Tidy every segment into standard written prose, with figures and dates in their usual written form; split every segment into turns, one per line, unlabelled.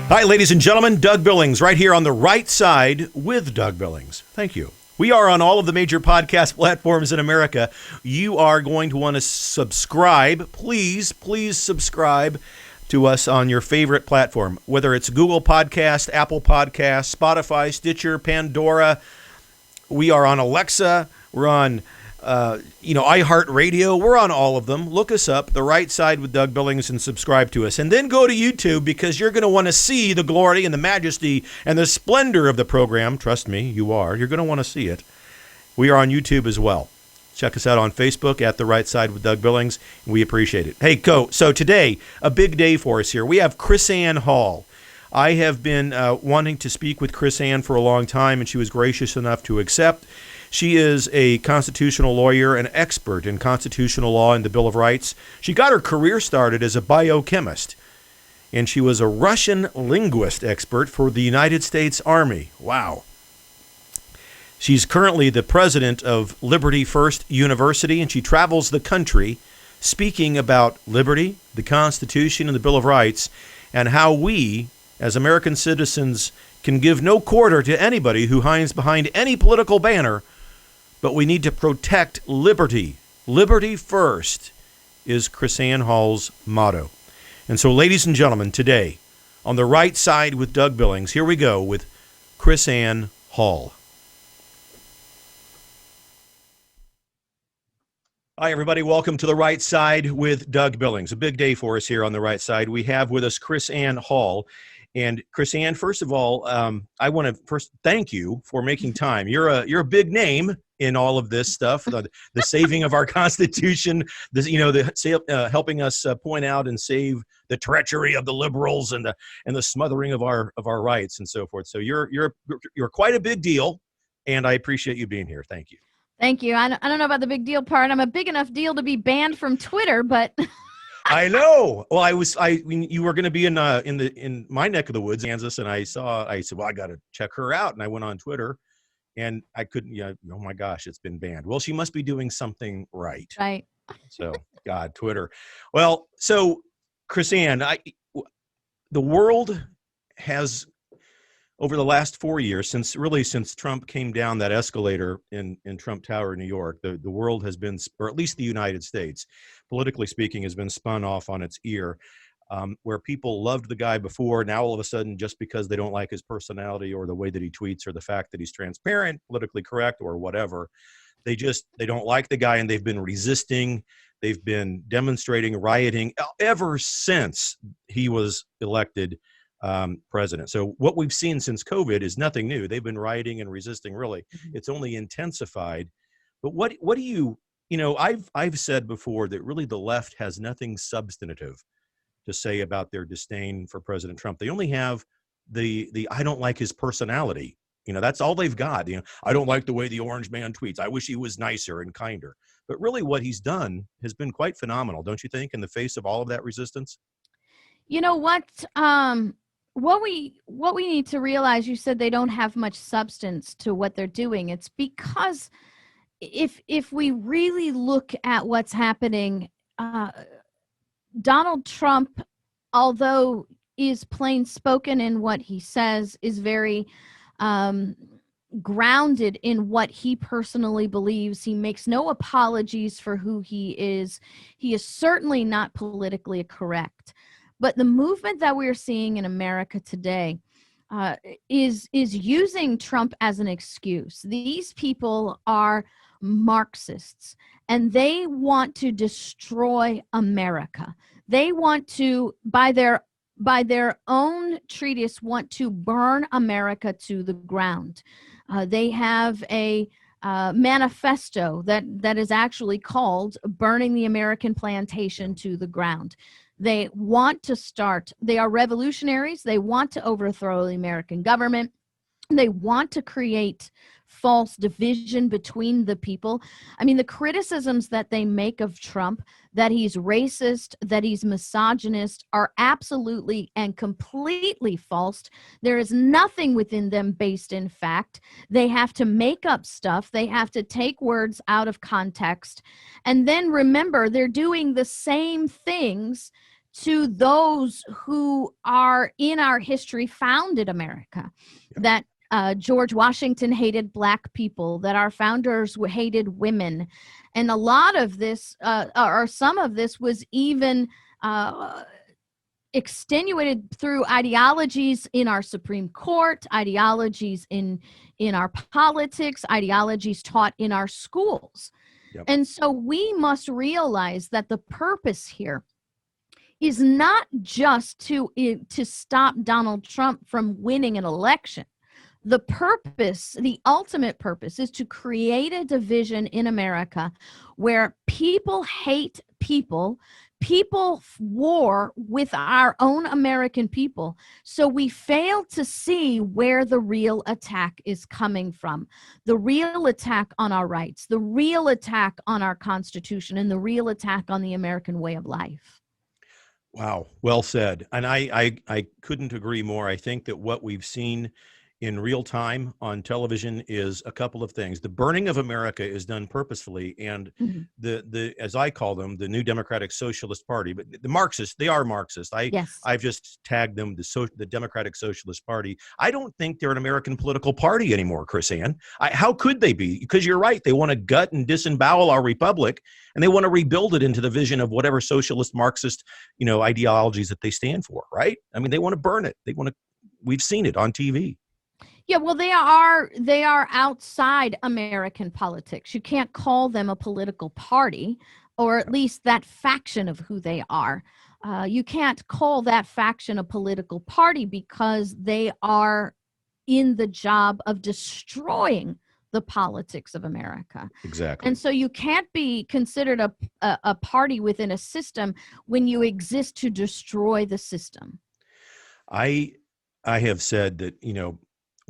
Hi, ladies and gentlemen. Doug Billings right here on the right side with Doug Billings. Thank you. We are on all of the major podcast platforms in America. You are going to want to subscribe. Please subscribe to us on your favorite platform, whether it's Google Podcast, Apple Podcast, Spotify, Stitcher, Pandora. We are on Alexa. We're on iHeartRadio. We're on all of them. Look us up, The Right Side with Doug Billings, and subscribe to us. And then go to YouTube, because you're going to want to see the glory and the majesty and the splendor of the program. Trust me, you are. You're going to want to see it. We are on YouTube as well. Check us out on Facebook at The Right Side with Doug Billings. We appreciate it. Hey, so today, a big day for us here. We have KrisAnne Hall. I have been wanting to speak with KrisAnne for a long time, and she was gracious enough to accept. She is a constitutional lawyer, an expert in constitutional law and the Bill of Rights. She got her career started as a biochemist, and she was a Russian linguist expert for the United States Army. Wow. She's currently the president of Liberty First University, and she travels the country speaking about liberty, the Constitution, and the Bill of Rights, and how we, as American citizens, can give no quarter to anybody who hides behind any political banner. But we need to protect liberty. Liberty first is KrisAnne Hall's motto. And so, ladies and gentlemen, today, on the right side with Doug Billings, here we go with KrisAnne Hall. Hi, everybody. Welcome to the right side with Doug Billings. A big day for us here on the right side. We have with us KrisAnne Hall. And KrisAnne, first of all, I want to first thank you for making time. You're a big name in all of this stuff, the saving of our Constitution, helping us point out and save the treachery of the liberals and the smothering of our rights and so forth. So you're quite a big deal, and I appreciate you being here. Thank you.
Thank you. I don't know about the big deal part. I'm a big enough deal to be banned from Twitter, but.
I know. Well, you were going to be in my neck of the woods, Kansas, and I said, well, I got to check her out. And I went on Twitter, and I couldn't, oh my gosh, it's been banned. Well, she must be doing something right.
Right.
So, God, Twitter. Well, so KrisAnne, the world has, over the last 4 years, since Trump came down that escalator in Trump Tower, New York, the world has been, or at least the United States, politically speaking, has been spun off on its ear, where people loved the guy before. Now, all of a sudden, just because they don't like his personality or the way that he tweets or the fact that he's transparent, politically correct, or whatever, they don't like the guy, and they've been resisting. They've been demonstrating, rioting ever since he was elected president. So what we've seen since COVID is nothing new. They've been rioting and resisting, really. Mm-hmm. It's only intensified. But what do you I've said before that really the left has nothing substantive to say about their disdain for President Trump. They only have the I don't like his personality. That's all they've got. I don't like the way the orange man tweets. I wish he was nicer and kinder. But really what he's done has been quite phenomenal, don't you think, in the face of all of that resistance?
You know what? What we need to realize, you said they don't have much substance to what they're doing. It's because if we really look at what's happening, Donald Trump, although is plain spoken in what he says, is very grounded in what he personally believes. He makes no apologies for who he is. He is certainly not politically correct. But the movement that we're seeing in America today is using Trump as an excuse. These people are Marxists, and they want to destroy America. They want to, by their own treatise, want to burn America to the ground. They have a manifesto that is actually called "Burning the American Plantation to the Ground." They want to they are revolutionaries. They want to overthrow the American government. They want to create false division between the people. I mean, the criticisms that they make of Trump, that he's racist, that he's misogynist, are absolutely and completely false. There is nothing within them based in fact. They have to make up stuff. They have to take words out of context. And then remember, they're doing the same things to those who are in our history founded America. That George Washington hated Black people, that our founders hated women. And a lot of this, or some of this, was even extenuated through ideologies in our Supreme Court, ideologies in our politics, ideologies taught in our schools.
Yep.
And so we must realize that the purpose here is not just to stop Donald Trump from winning an election. The purpose, the ultimate purpose, is to create a division in America where people hate people, people war with our own American people. So we fail to see where the real attack is coming from. The real attack on our rights, the real attack on our Constitution, and the real attack on the American way of life.
Wow. Well said. And I couldn't agree more. I think that what we've seen in real time on television is a couple of things. The burning of America is done purposefully, and the as I call them, the new Democratic Socialist Party, but the Marxists, they are Marxist. I've just tagged them the Democratic Socialist Party. I don't think they're an American political party anymore, KrisAnne. How could they be? Because you're right, they want to gut and disembowel our republic, and they want to rebuild it into the vision of whatever socialist Marxist, ideologies that they stand for, right? I mean, they want to burn it. We've seen it on TV.
Yeah, well, they are outside American politics. You can't call them a political party, or at least that faction of who they are. You can't call that faction a political party because they are in the job of destroying the politics of America.
Exactly.
And so you can't be considered a party within a system when you exist to destroy the system.
I have said that,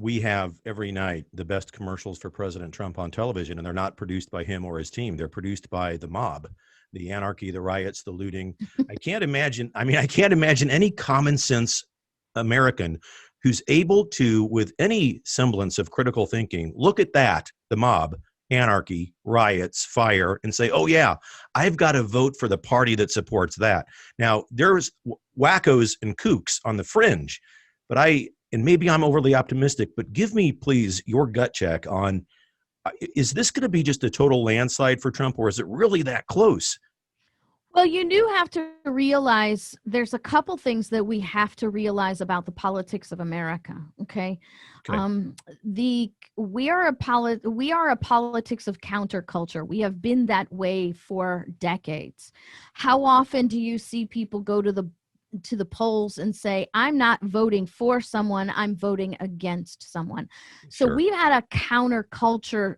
we have every night the best commercials for President Trump on television, and they're not produced by him or his team. They're produced by the mob, the anarchy, the riots, the looting. I can't imagine any common sense American who's able to, with any semblance of critical thinking, look at that, the mob, anarchy, riots, fire, and say, oh yeah, I've got to vote for the party that supports that. Now, there's wackos and kooks on the fringe, but and maybe I'm overly optimistic, but give me, please, your gut check on, is this going to be just a total landslide for Trump, or is it really that close?
Well, you do have to realize there's a couple things that we have to realize about the politics of America, okay? We are a politics of counterculture. We have been that way for decades. How often do you see people go to the polls and say, I'm not voting for someone, I'm voting against someone? So we've had a counterculture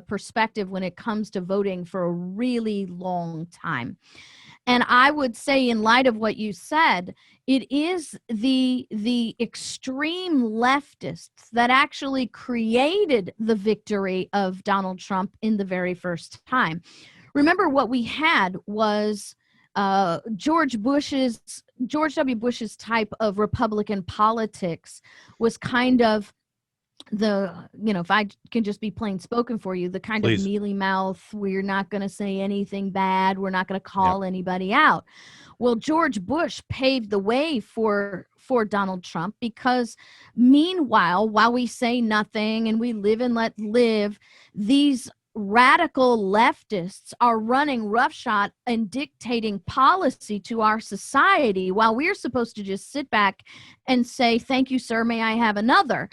perspective when it comes to voting for a really long time. And I would say, in light of what you said, it is the extreme leftists that actually created the victory of Donald Trump in the very first time. Remember, what we had was George W. Bush's type of Republican politics was kind of if I can just be plain spoken for you, the kind
Please.
of mealy mouth, we're not going to say anything bad, we're not going to call anybody out. Well, George Bush paved the way for Donald Trump, because meanwhile, while we say nothing and we live and let live, these radical leftists are running roughshod and dictating policy to our society, while we're supposed to just sit back and say, thank you, sir, may I have another?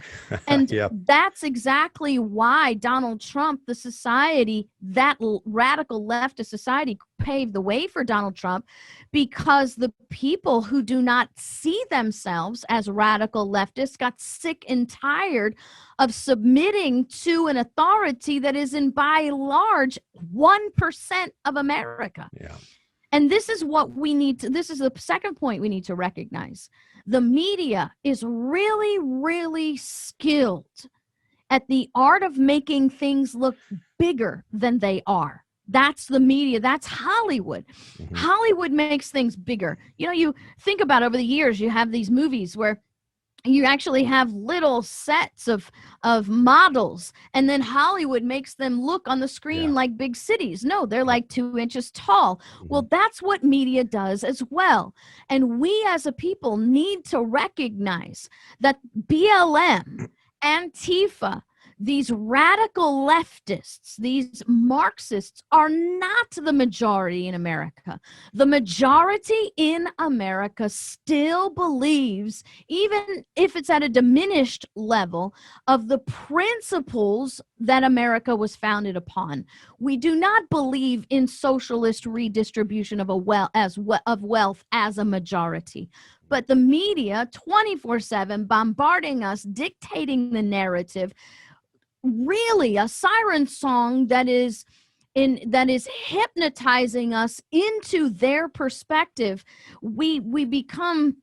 And that's exactly why Donald Trump, the society, that radical leftist society, paved the way for Donald Trump, because the people who do not see themselves as radical leftists got sick and tired of submitting to an authority that is, in by and large, 1% of America.
Yeah.
And this is what we need to, this is the second point we need to recognize. The media is really, really skilled at the art of making things look bigger than they are. That's the media. That's Hollywood. Mm-hmm. Hollywood makes things bigger. You think about, over the years, you have these movies where you actually have little sets of models, and then Hollywood makes them look on the screen like big cities. No, they're like 2 inches tall. Well, that's what media does as well. And we as a people need to recognize that BLM, Antifa, these radical leftists, these Marxists are not the majority in America. The majority in America still believes, even if it's at a diminished level, of the principles that America was founded upon. We do not believe in socialist redistribution of wealth as a majority. But the media, 24/7, bombarding us, dictating the narrative, really a siren song that is hypnotizing us into their perspective. We become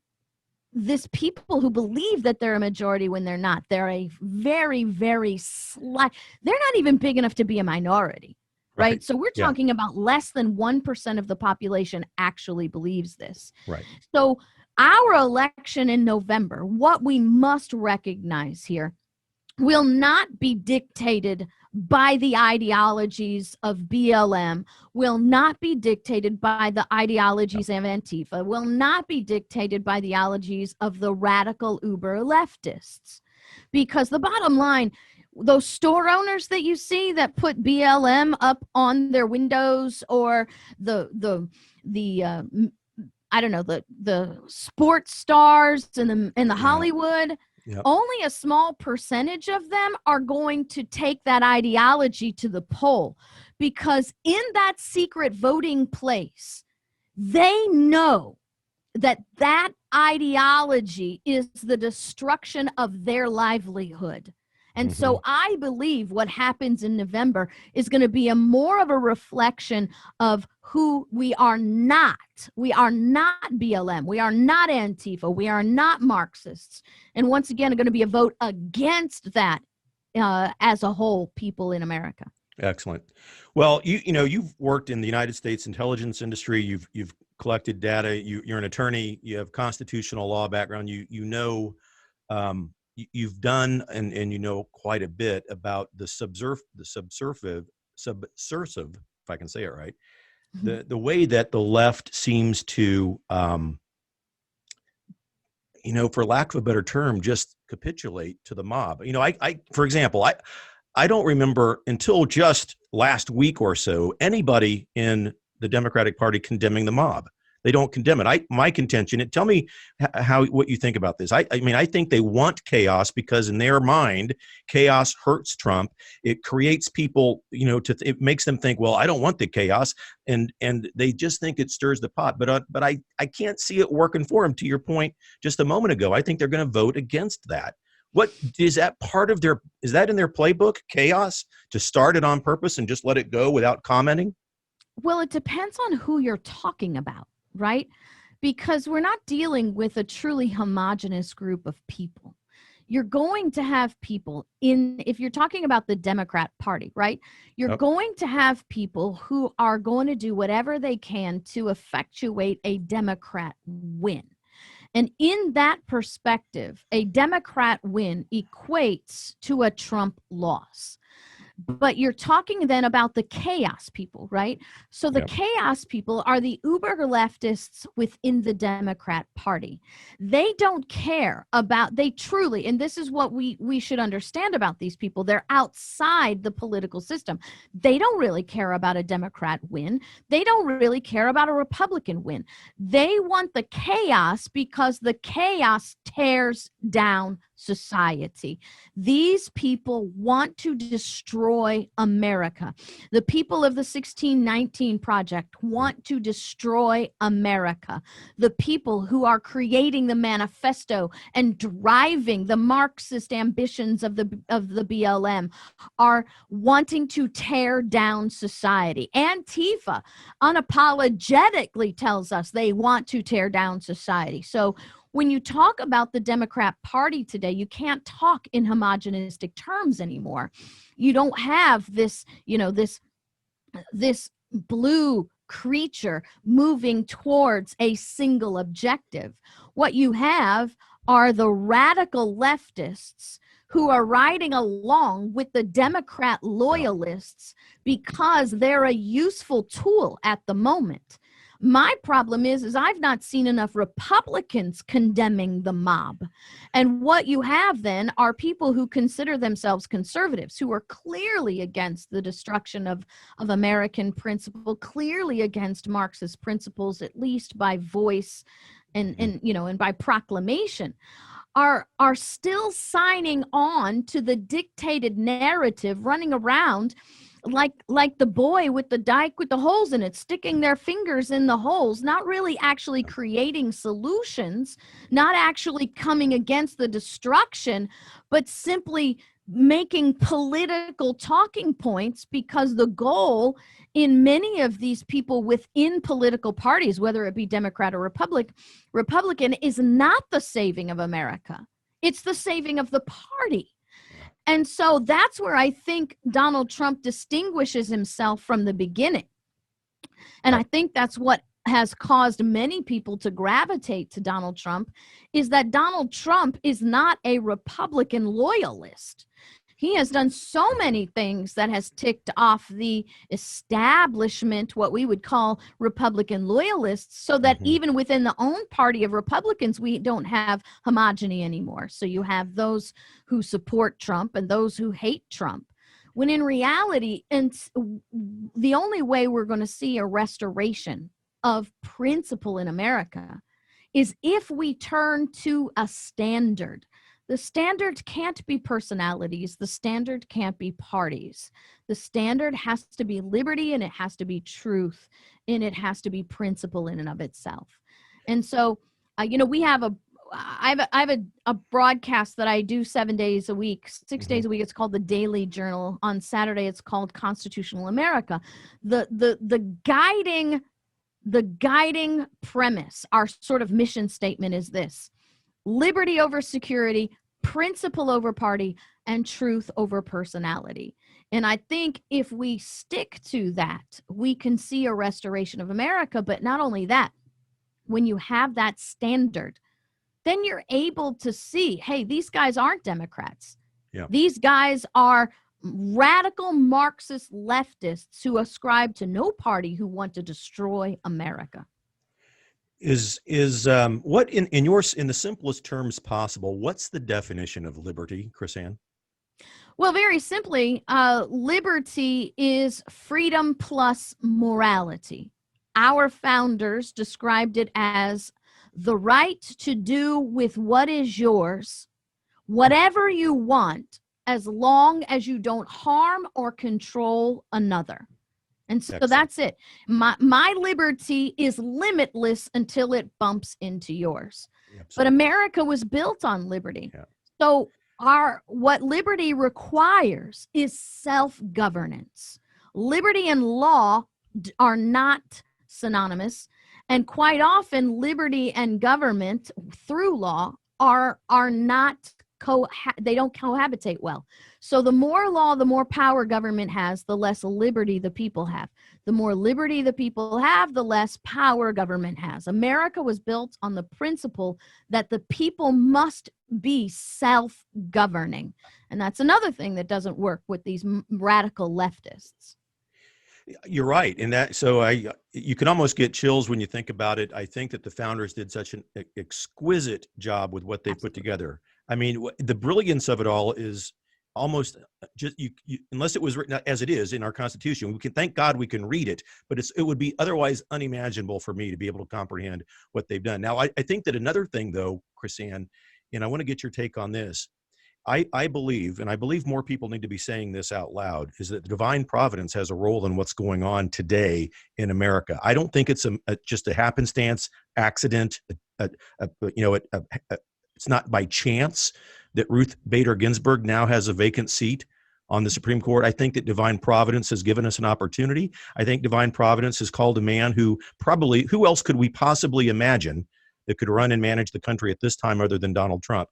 this people who believe that they're a majority when they're not. They're a very, very slight, they're not even big enough to be a minority, right? So we're talking about less than 1% of the population actually believes this.
Right.
So our election in November, what we must recognize here, will not be dictated by the ideologies of BLM, will not be dictated by the ideologies of Antifa, will not be dictated by the ideologies of the radical uber leftists. Because the bottom line, those store owners that you see that put BLM up on their windows, or the I don't know, the sports stars and the Hollywood, only a small percentage of them are going to take that ideology to the poll, because in that secret voting place, they know that that ideology is the destruction of their livelihood. And so I believe what happens in November is going to be more of a reflection of who we are not. We are not BLM. We are not Antifa. We are not Marxists. And once again, going to be a vote against that as a whole, people in America.
Excellent. Well, you've worked in the United States intelligence industry. You've collected data. You're an attorney. You have constitutional law background. You've done and you know quite a bit about the subversive, if I can say it right, the way that the left seems to, for lack of a better term, just capitulate to the mob. For example, I don't remember until just last week or so anybody in the Democratic Party condemning the mob. They don't condemn it. My contention, and tell me what you think about this. I think they want chaos because in their mind, chaos hurts Trump. It creates people, it makes them think, well, I don't want the chaos, and they just think it stirs the pot. But I can't see it working for them. To your point just a moment ago, I think they're going to vote against that. What is that part of is that in their playbook, chaos, to start it on purpose and just let it go without commenting?
Well, it depends on who you're talking about. Right? Because we're not dealing with a truly homogenous group of people. You're going to have people if you're talking about the Democrat Party, right? You're going to have people who are going to do whatever they can to effectuate a Democrat win. And in that perspective, a Democrat win equates to a Trump loss. But you're talking then about the chaos people, right? So the chaos people are the uber leftists within the Democrat Party. They don't care about, they truly, and this is what we should understand about these people, they're outside the political system. They don't really care about a Democrat win. They don't really care about a Republican win. They want the chaos because the chaos tears down society. These people want to destroy America. The people of the 1619 Project want to destroy America. The people who are creating the manifesto and driving the Marxist ambitions of the BLM are wanting to tear down society. Antifa unapologetically tells us they want to tear down society. So when you talk about the Democrat Party today, you can't talk in homogenistic terms anymore. You don't have this, this blue creature moving towards a single objective. What you have are the radical leftists who are riding along with the Democrat loyalists because they're a useful tool at the moment. My problem is I've not seen enough Republicans condemning the mob. And what you have then are people who consider themselves conservatives, who are clearly against the destruction of American principle, clearly against Marxist principles, at least by voice and by proclamation, are still signing on to the dictated narrative, running around like the boy with the dike with the holes in it, sticking their fingers in the holes, not really actually creating solutions, not actually coming against the destruction, but simply making political talking points, because the goal in many of these people within political parties, whether it be Democrat or Republican, is not the saving of America. It's the saving of the party. And so that's where I think Donald Trump distinguishes himself from the beginning. And I think that's what has caused many people to gravitate to Donald Trump, is that Donald Trump is not a Republican loyalist. He has done so many things that has ticked off the establishment, what we would call Republican loyalists, so that even within the own party of Republicans, we don't have homogeny anymore. So you have those who support Trump and those who hate Trump. When in reality, and the only way we're going to see a restoration of principle in America is if we turn to a standard. The standard can't be personalities. The standard can't be parties. The standard has to be liberty, and it has to be truth, and it has to be principle in and of itself. And so, we have I have a broadcast that I do 7 days a week, 6 days a week. It's called the Daily Journal. On Saturday, it's called Constitutional America. The guiding premise, our sort of mission statement is this: liberty over security, principle over party, and truth over personality. And I think if we stick to that, we can see a restoration of America. But not only that, when you have that standard, then you're able to see, hey, these guys aren't Democrats.
Yeah.
These guys are radical Marxist leftists who ascribe to no party, who want to destroy America.
Is what in the simplest terms possible, what's the definition of liberty, KrisAnne?
Well, very simply, liberty is freedom plus morality. Our founders described it as the right to do with what is yours whatever you want, as long as you don't harm or control another. And so
Excellent.
that's it. My liberty is limitless until it bumps into yours.
Absolutely.
But America was built on liberty.
Yeah.
So what liberty requires is self-governance. Liberty and law are not synonymous, and quite often liberty and government through law are not they don't cohabitate well. So the more law, the more power government has, the less liberty the people have. The more liberty the people have, the less power government has. America was built on the principle that the people must be self-governing. And that's another thing that doesn't work with these radical leftists.
You're right. And that, so you can almost get chills when you think about it. I think that the founders did such an exquisite job with what they
Absolutely.
put together. I mean, the brilliance of it all is almost just unless it was written as it is in our Constitution. We can thank God we can read it, but it would be otherwise unimaginable for me to be able to comprehend what they've done. Now, I think that another thing, though, KrisAnne, and I want to get your take on this. I believe, and I believe more people need to be saying this out loud, is that divine providence has a role in what's going on today in America. I don't think it's just a happenstance accident. It's not by chance that Ruth Bader Ginsburg now has a vacant seat on the Supreme Court. I think that divine providence has given us an opportunity. I think divine providence has called a man who else could we possibly imagine that could run and manage the country at this time other than Donald Trump.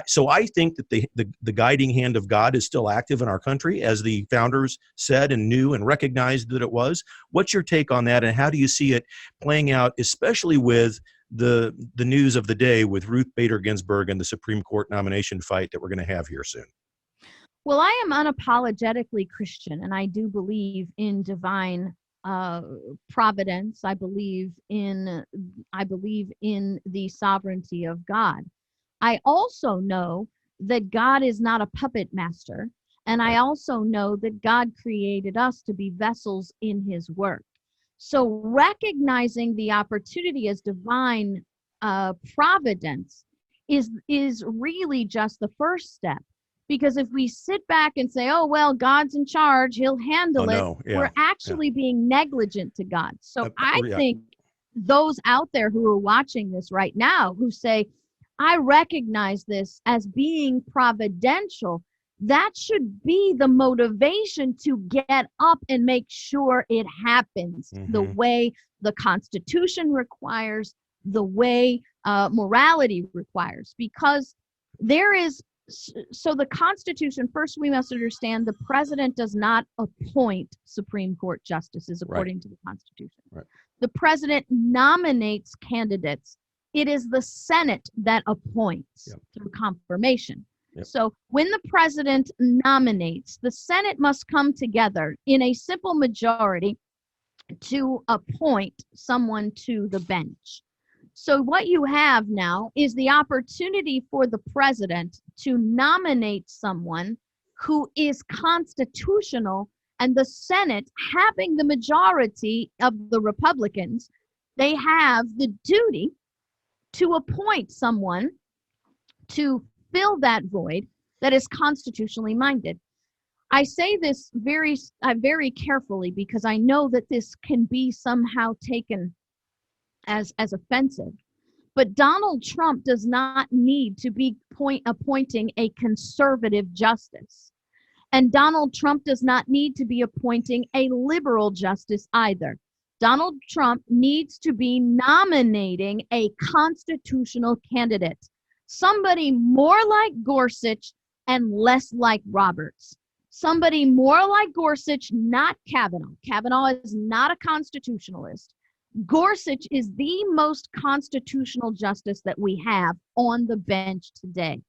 So I think that the guiding hand of God is still active in our country, as the founders said and knew and recognized that it was. What's your take on that, and how do you see it playing out, especially with the news of the day with Ruth Bader Ginsburg and the Supreme Court nomination fight that we're going to have here soon?
Well, I am unapologetically Christian, and I do believe in divine providence. I believe in the sovereignty of God. I also know that God is not a puppet master, and I also know that God created us to be vessels in his work. So recognizing the opportunity as divine providence is really just the first step. Because if we sit back and say, oh, well, God's in charge, he'll handle it, we're actually being negligent to God. So I think those out there who are watching this right now who say, I recognize this as being providential, that should be the motivation to get up and make sure it happens the way the Constitution requires, the way morality requires. Because there is, so the Constitution, first we must understand the president does not appoint Supreme Court justices according to the Constitution. The president nominates candidates. It is the Senate that appoints through confirmation. So when the president nominates, the Senate must come together in a simple majority to appoint someone to the bench. So what you have now is the opportunity for the president to nominate someone who is constitutional, and the Senate, having the majority of the Republicans, they have the duty to appoint someone to fill that void that is constitutionally minded. I say this very carefully because I know that this can be somehow taken as offensive. But Donald Trump does not need to be appointing a conservative justice. And Donald Trump does not need to be appointing a liberal justice either. Donald Trump needs to be nominating a constitutional candidate, somebody more like Gorsuch and less like Roberts. Somebody more like Gorsuch, not Kavanaugh. Kavanaugh is not a constitutionalist. Gorsuch is the most constitutional justice that we have on the bench today.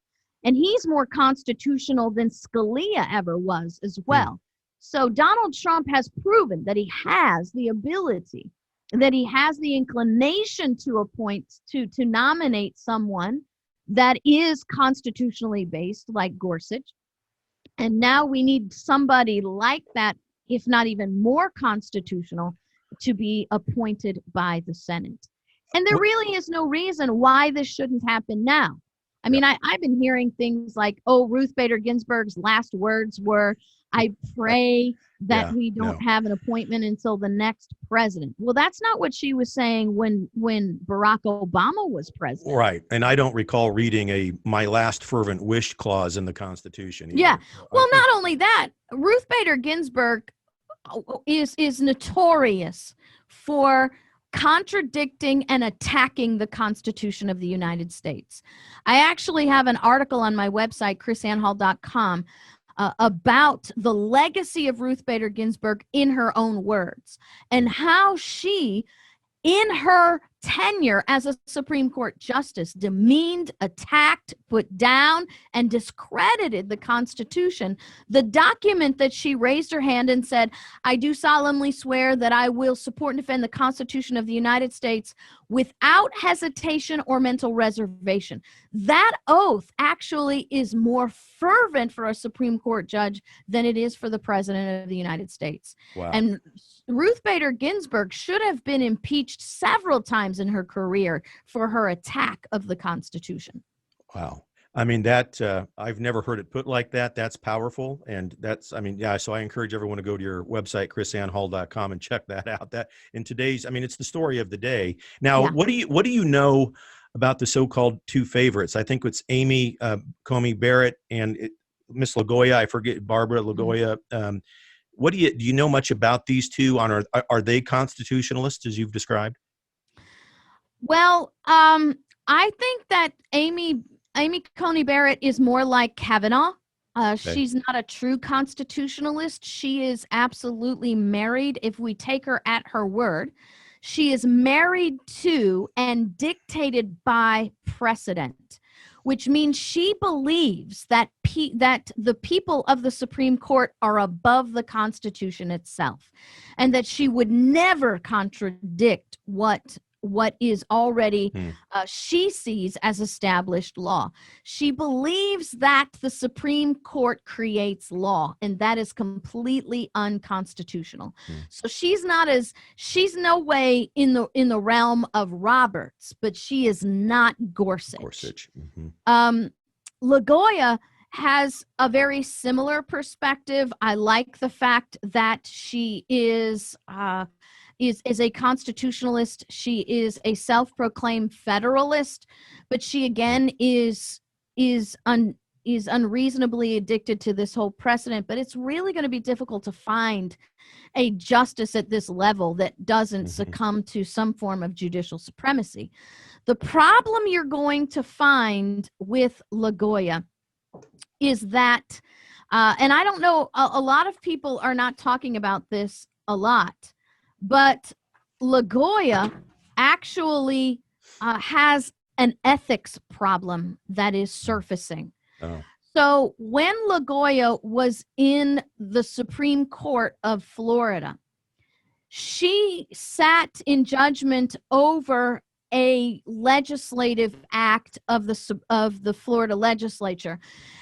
And he's more constitutional than Scalia ever was as well. So Donald Trump has proven that he has the ability, that he has the inclination to nominate someone that is constitutionally based, like Gorsuch. And now we need somebody like that, if not even more constitutional, to be appointed by the Senate. And there really is no reason why this shouldn't happen now. I mean, I've been hearing things like, oh, Ruth Bader Ginsburg's last words were, I pray that we don't have an appointment until the next president. Well, that's not what she was saying when Barack Obama was president.
Right. And I don't recall reading my last fervent wish clause in the Constitution either.
Yeah. Well, not only that, Ruth Bader Ginsburg is notorious for contradicting and attacking the Constitution of the United States. I actually have an article on my website, KrisAnneHall.com, about the legacy of Ruth Bader Ginsburg in her own words, and how she, in her tenure as a Supreme Court justice, demeaned, attacked, put down, and discredited the Constitution. The document that she raised her hand and said, I do solemnly swear that I will support and defend the Constitution of the United States without hesitation or mental reservation. That oath actually is more fervent for a Supreme Court judge than it is for the President of the United States.
Wow.
And Ruth Bader Ginsburg should have been impeached several times in her career for her attack of the Constitution.
Wow. I mean, that I've never heard it put like that. That's powerful. And that's, I mean, yeah, so I encourage everyone to go to your website, KrisAnneHall.com, and check that out. That in today's, I mean, it's the story of the day. Now, what do you know about the so-called two favorites? I think it's Amy Coney Barrett and Miss LaGoya. I forget, Barbara LaGoya. What do you know much about these two? Are they constitutionalists as you've described?
Well, I think that Amy Coney Barrett is more like Kavanaugh. She's not a true constitutionalist. She is absolutely married, if we take her at her word, She is married to and dictated by precedent, which means she believes that that the people of the Supreme Court are above the Constitution itself, and that she would never contradict what is already she sees as established law. She believes that the Supreme Court creates law, and that is completely unconstitutional. So she's no way in the realm of Roberts, but she is not Gorsuch. LaGoya has a very similar perspective. I like the fact that she is a constitutionalist. She is a self-proclaimed federalist, but she again is unreasonably addicted to this whole precedent. But it's really going to be difficult to find a justice at this level that doesn't succumb to some form of judicial supremacy. The problem you're going to find with LaGoya is that, and I don't know, a lot of people are not talking about this a lot, but LaGoya actually has an ethics problem that is surfacing.
Oh.
So when LaGoya was in the Supreme Court of Florida, she sat in judgment over a legislative act of the Florida legislature.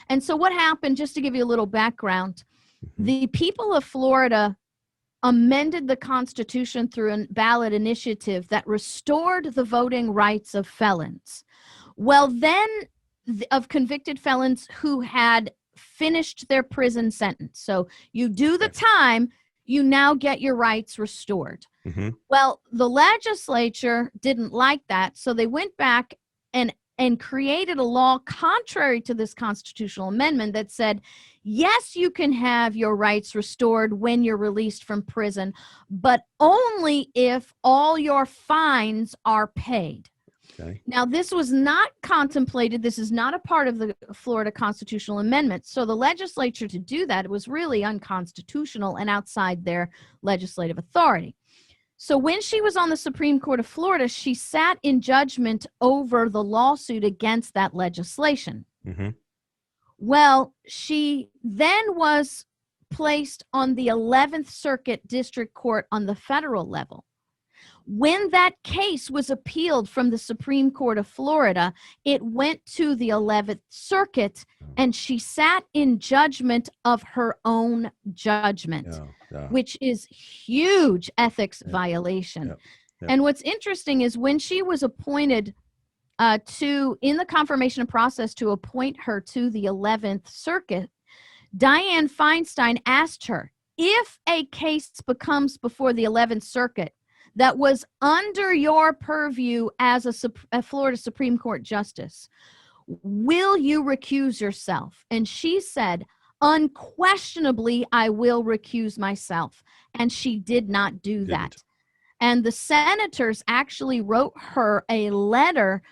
And so what happened, just to give you a little background, the people of Florida amended the Constitution through a ballot initiative that restored the voting rights of felons. Well, then of convicted felons who had finished their prison sentence. So you do the time, you now get your rights restored. Well, the legislature didn't like that, so they went back and created a law contrary to this constitutional amendment that said, yes, you can have your rights restored when you're released from prison, but only if all your fines are paid. Okay. Now, this was not contemplated. This is not a part of the Florida constitutional amendment. So the legislature to do that was really unconstitutional and outside their legislative authority. So when she was on the Supreme Court of Florida, she sat in judgment over the lawsuit against that legislation. Well, she then was placed on the 11th Circuit District Court on the federal level. When that case was appealed from the Supreme Court of Florida, it went to the 11th Circuit, and she sat in judgment of her own judgment, which is huge ethics violation. And what's interesting is when she was appointed in the confirmation process to appoint her to the 11th Circuit, Dianne Feinstein asked her, if a case becomes before the 11th Circuit that was under your purview as a Florida Supreme Court justice, will you recuse yourself? And she said, unquestionably, I will recuse myself. And she did not do that. And the senators actually wrote her a letter,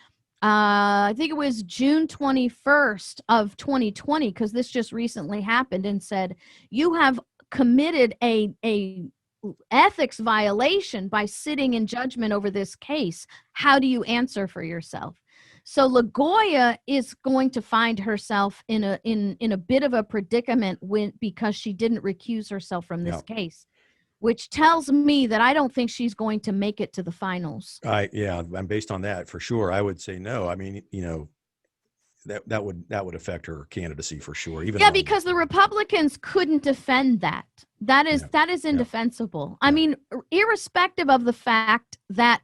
I think it was June 21st of 2020, because this just recently happened, and said, you have committed a ethics violation by sitting in judgment over this case. How do you answer for yourself? So LaGoya is going to find herself in a bit of a predicament because she didn't recuse herself from this case, which tells me that I don't think she's going to make it to the finals.
I'm based on that for sure. I would say no. I mean, that would affect her candidacy for sure.
Because the Republicans couldn't defend that. That is indefensible. I mean, irrespective of the fact that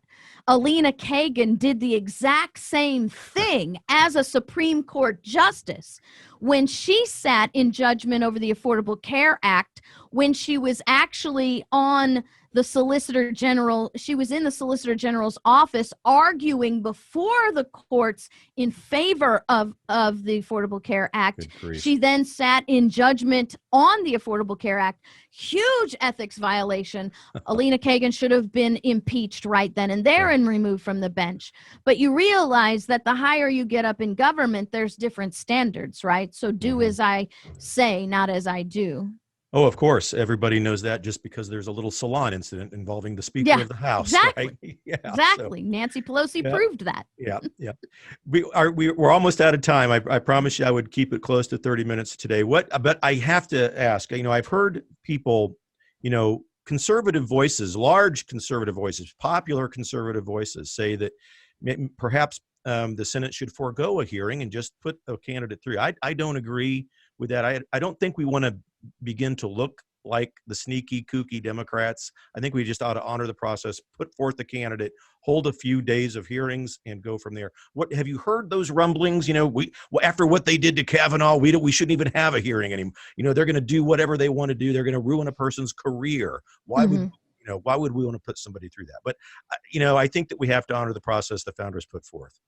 Alina Kagan did the exact same thing as a Supreme Court justice when she sat in judgment over the Affordable Care Act, when she was actually on the Solicitor General, she was in the Solicitor General's office arguing before the courts in favor of the Affordable Care Act. She then sat in judgment on the Affordable Care Act. Huge ethics violation. Alina Kagan should have been impeached right then and there and removed from the bench. But you realize that the higher you get up in government, there's different standards, right? So do as I say, not as I do.
Oh, of course. Everybody knows that just because there's a little salon incident involving the Speaker
Yeah,
of the House,
exactly.
right? Yeah. So,
Exactly. Nancy Pelosi
yeah,
proved that.
yeah, yeah. We're almost out of time. I promised you I would keep it close to 30 minutes today. But I have to ask, I've heard people, conservative voices, large conservative voices, popular conservative voices say that perhaps the Senate should forego a hearing and just put a candidate through. I don't agree with that. I don't think we want to begin to look like the sneaky, kooky Democrats. I think we just ought to honor the process, put forth the candidate, hold a few days of hearings, and go from there. What have you heard those rumblings? After what they did to Kavanaugh, we shouldn't even have a hearing anymore. They're going to do whatever they want to do. They're going to ruin a person's career. Why would why would we want to put somebody through that? But I think that we have to honor the process the founders put forth.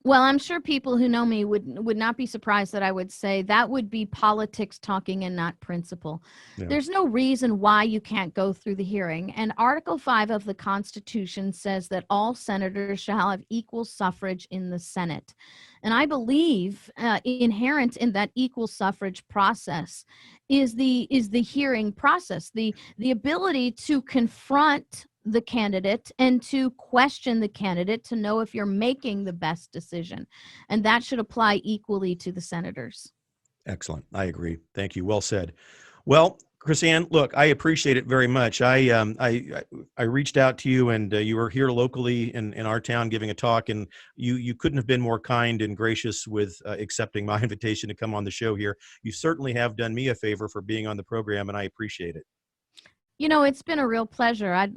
Well, I'm sure people who know me would not be surprised that I would say that would be politics talking and not principle.
Yeah.
There's no reason why you can't go through the hearing. And Article 5 of the Constitution says that all senators shall have equal suffrage in the Senate. And I believe inherent in that equal suffrage process is the hearing process, the ability to confront the candidate and to question the candidate to know if you're making the best decision. And that should apply equally to the senators.
Excellent. I agree. Thank you. Well said. Well, KrisAnne, look, I appreciate it very much. I reached out to you, and you were here locally in our town giving a talk, and you couldn't have been more kind and gracious with accepting my invitation to come on the show here. You certainly have done me a favor for being on the program, and I appreciate it.
It's been a real pleasure.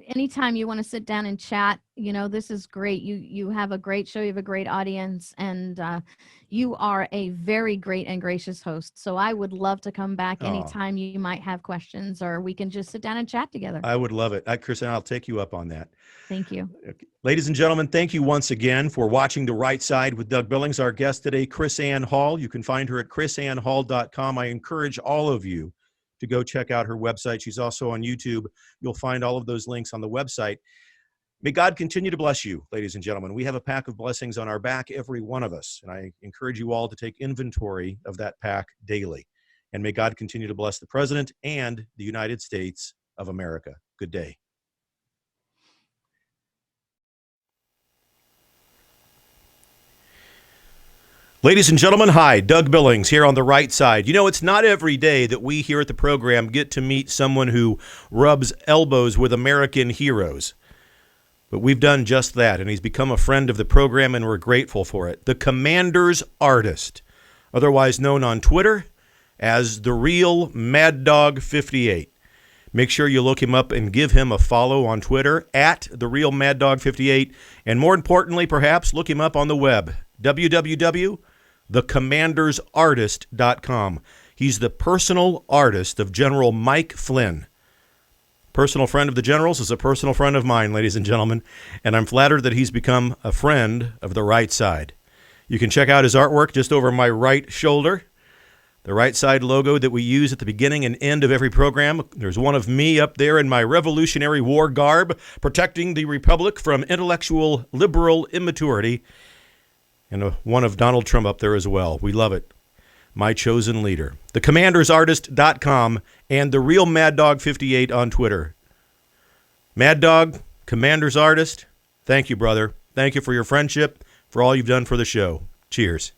Anytime you want to sit down and chat, this is great. You have a great show. You have a great audience, and you are a very great and gracious host. So I would love to come back anytime you might have questions, or we can just sit down and chat together.
I would love it. KrisAnne, I'll take you up on that.
Thank you.
Okay. Ladies and gentlemen, thank you once again for watching The Right Side with Doug Billings. Our guest today, KrisAnne Hall. You can find her at KrisAnneHall.com. I encourage all of you to go check out her website. She's also on YouTube. You'll find all of those links on the website. May God continue to bless you, ladies and gentlemen. We have a pack of blessings on our back, every one of us. And I encourage you all to take inventory of that pack daily. And may God continue to bless the President and the United States of America. Good day. Ladies and gentlemen, hi, Doug Billings here on The Right Side. It's not every day that we here at the program get to meet someone who rubs elbows with American heroes. But we've done just that, and he's become a friend of the program, and we're grateful for it. The Commander's Artist, otherwise known on Twitter as The Real Mad Dog 58. Make sure you look him up and give him a follow on Twitter at The Real Mad Dog 58. And more importantly, perhaps, look him up on the web, www.thecommandersartist.com. He's the personal artist of General Mike Flynn. Personal friend of the general's is a personal friend of mine, ladies and gentlemen, and I'm flattered that he's become a friend of The Right Side. You can check out his artwork just over my right shoulder. The Right Side logo that we use at the beginning and end of every program. There's one of me up there in my Revolutionary War garb, protecting the Republic from intellectual liberal immaturity. And one of Donald Trump up there as well. We love it. My chosen leader. TheCommandersArtist.com and The Real Mad Dog 58 on Twitter. Mad Dog, Commander's Artist, thank you, brother. Thank you for your friendship, for all you've done for the show. Cheers.